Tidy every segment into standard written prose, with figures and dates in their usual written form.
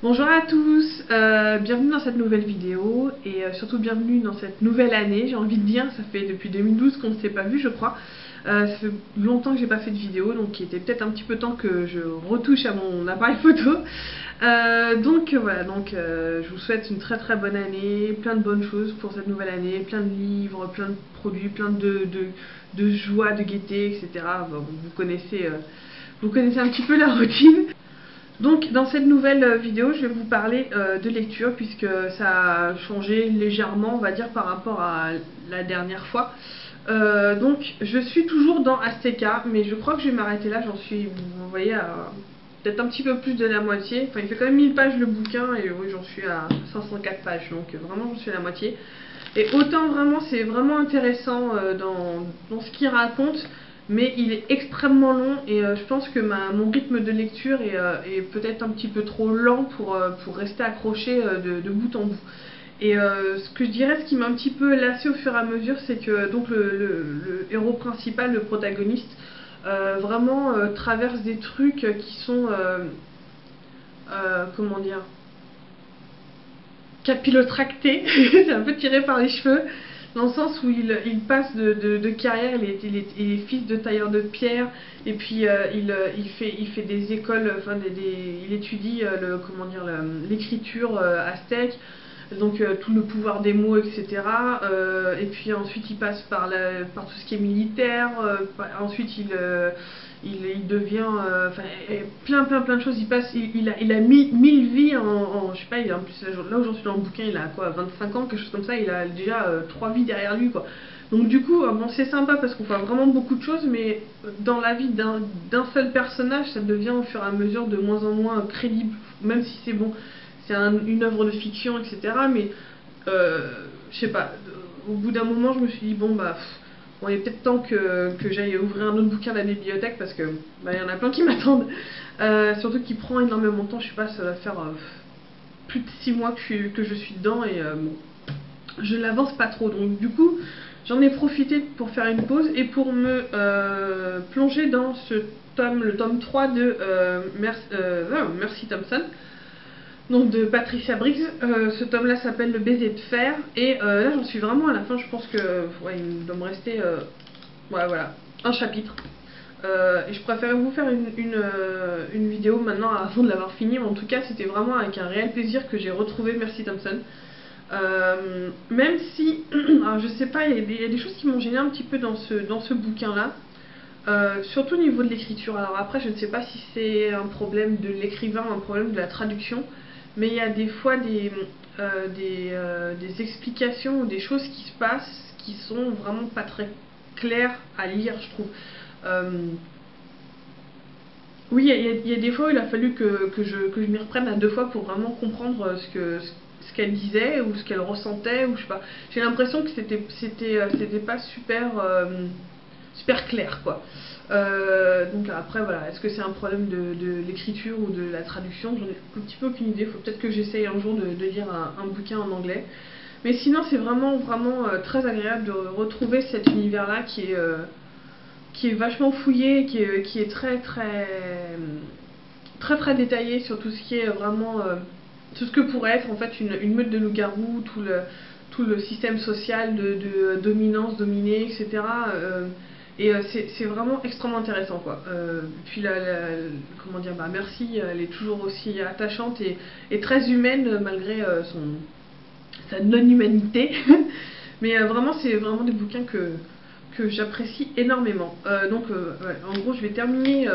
Bonjour à tous, bienvenue dans cette nouvelle vidéo et surtout bienvenue dans cette nouvelle année. J'ai envie de dire, ça fait depuis 2012 qu'on ne s'est pas vu, je crois. Ça fait longtemps que j'ai pas fait de vidéo, donc il était peut-être un petit peu temps que je retouche à mon appareil photo. Je vous souhaite une très très bonne année, plein de bonnes choses pour cette nouvelle année, plein de livres, plein de produits, plein de joie, de gaieté, etc. Bon, vous connaissez un petit peu la routine. Donc dans cette nouvelle vidéo, je vais vous parler de lecture puisque ça a changé légèrement, on va dire, par rapport à la dernière fois. Donc je suis toujours dans Azteca, mais je crois que je vais m'arrêter là, j'en suis, vous voyez, à peut-être un petit peu plus de la moitié. Enfin, il fait quand même 1000 pages le bouquin et oui, j'en suis à 504 pages, donc vraiment j'en suis à la moitié. Et autant vraiment, c'est vraiment intéressant dans ce qu'il raconte, mais il est extrêmement long et je pense que mon rythme de lecture est peut-être un petit peu trop lent pour rester accroché de bout en bout. Et ce que je dirais, ce qui m'a un petit peu lassé au fur et à mesure, c'est que donc le héros principal, le protagoniste, vraiment traverse des trucs qui sont, comment dire, capillotracté, c'est un peu tiré par les cheveux, dans le sens où il passe de carrière, il est fils de tailleur de pierre, et puis il fait des écoles, enfin il étudie l'écriture aztèque, donc tout le pouvoir des mots, etc. Et puis ensuite il passe par tout ce qui est militaire, ensuite il devient plein de choses. Il a mille vies je sais pas, en plus là où j'en suis dans le bouquin, il a quoi, 25 ans, quelque chose comme ça, il a déjà 3 vies derrière lui, quoi. Donc du coup, bon, c'est sympa parce qu'on voit vraiment beaucoup de choses, mais dans la vie d'un seul personnage, ça devient au fur et à mesure de moins en moins crédible, même si c'est bon, c'est une œuvre de fiction, etc. Mais je sais pas, au bout d'un moment, je me suis dit, bon bah, bon, il est peut-être temps que j'aille ouvrir un autre bouquin à la bibliothèque parce que bah, y en a plein qui m'attendent. Surtout qu'il prend énormément de temps, je sais pas, ça va faire plus de 6 mois que je suis dedans et bon, je n'avance pas trop. Donc du coup, j'en ai profité pour faire une pause et pour me plonger dans le tome 3 de Mercy Thompson, donc de Patricia Briggs. Ce tome-là s'appelle Le baiser de fer et là j'en suis vraiment à la fin. Je pense que ouais, il doit me rester ouais, voilà, un chapitre. Et je préférais vous faire une vidéo maintenant avant de l'avoir fini. En tout cas, c'était vraiment avec un réel plaisir que j'ai retrouvé Mercy Thompson. Même si, alors je sais pas, il y a des choses qui m'ont gêné un petit peu dans ce bouquin-là. Surtout au niveau de l'écriture. Alors après, je ne sais pas si c'est un problème de l'écrivain ou un problème de la traduction, mais il y a des fois des explications ou des choses qui se passent qui sont vraiment pas très claires à lire, je trouve. Euh, oui, il y a des fois où il a fallu que je m'y reprenne à deux fois pour vraiment comprendre ce qu'elle disait ou ce qu'elle ressentait, ou je sais pas. J'ai l'impression que c'était pas super clair, quoi. Donc après, voilà, est-ce que c'est un problème de l'écriture ou de la traduction? J'en ai un petit peu aucune idée. Faut peut-être que j'essaye un jour de lire un bouquin en anglais. Mais sinon, c'est vraiment très agréable de retrouver cet univers-là qui est vachement fouillé, qui est très détaillé sur tout ce qui est vraiment tout ce que pourrait être en fait une meute de loups-garous, tout le système social de dominance, dominée, etc. C'est vraiment extrêmement intéressant, quoi. Puis comment dire, bah Mercy, elle est toujours aussi attachante et très humaine malgré sa non-humanité. Mais vraiment, c'est vraiment des bouquins que j'apprécie énormément. Ouais, en gros, je vais terminer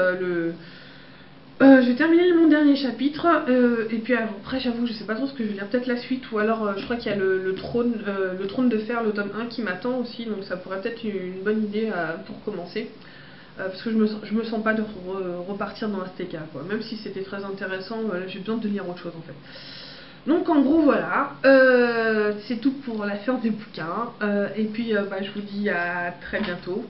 mon dernier chapitre, et puis après j'avoue je sais pas trop ce que je vais lire, peut-être la suite, ou alors je crois qu'il y a le trône de fer, le tome 1 qui m'attend aussi, donc ça pourrait être une bonne idée pour commencer, parce que je me sens pas de repartir dans Azteca, quoi. Même si c'était très intéressant, j'ai besoin de lire autre chose en fait. Donc en gros voilà, c'est tout pour la fin des bouquins, et puis bah, je vous dis à très bientôt.